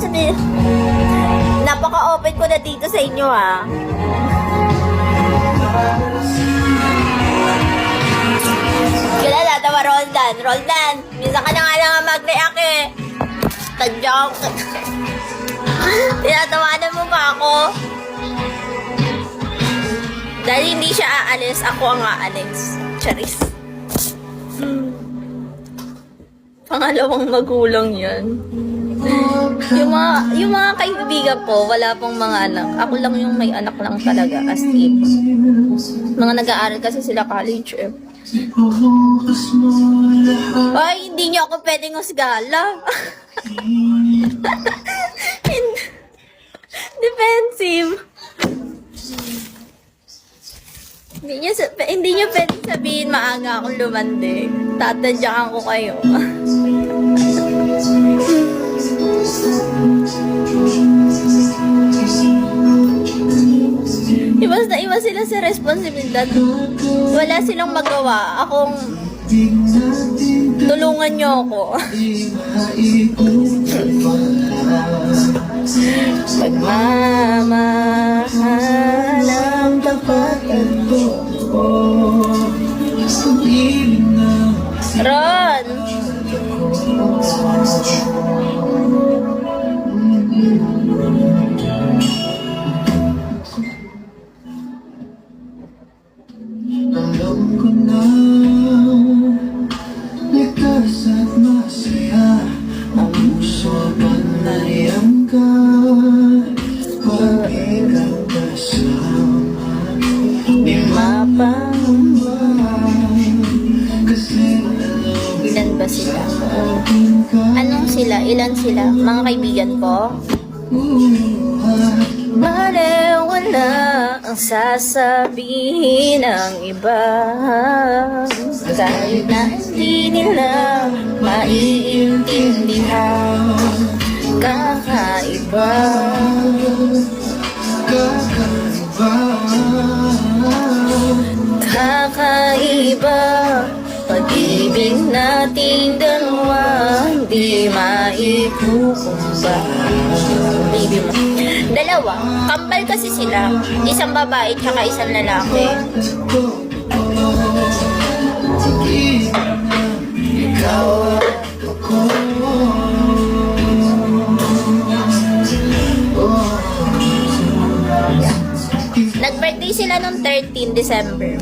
sabihin, napaka-open ko na dito sa inyo, ha. Kailan natawa, Roldan? Roldan, minsan ka na nga lang mag-react eh. Tadyok. Tinatawanan mo ba ako? Dahil hindi siya aalis, ako ang aalis. Charis. Pangalawang magulang yan. Yung mga kaibigan ko, wala pong mga anak. Ako lang yung may anak lang talaga, as in. Mga nag-aaral kasi sila college eh. Ay, hindi niyo ako pwedeng husgala. Defensive. Hindi niyo pwedeng sabihin maaga akong lumandi. Tatadyakan ko kayo. Iwas na iwas sila sa responsibilidad. Wala silang magawa. Akong tulungan niyo ako. Pagmamahal ang tapat Ron! Alam ko na likas at masaya ang puso panayam ka pag ikaw kasama di mapangumay kasi Ilan ba sila? Anong sila? Ilan sila? Mga kaibigan ko? Mali, wala ang sasabihin ng iba kahit na hindi nila maiintindihan. Kakaiba, kakaiba, pag-ibig nating dalawa hindi maikukumbaba. Baby mo. Dalawa. Kambal kasi sila. Isang babae tsaka isang lalaki. ikaw ako. Nag-birthday sila noong 13 December.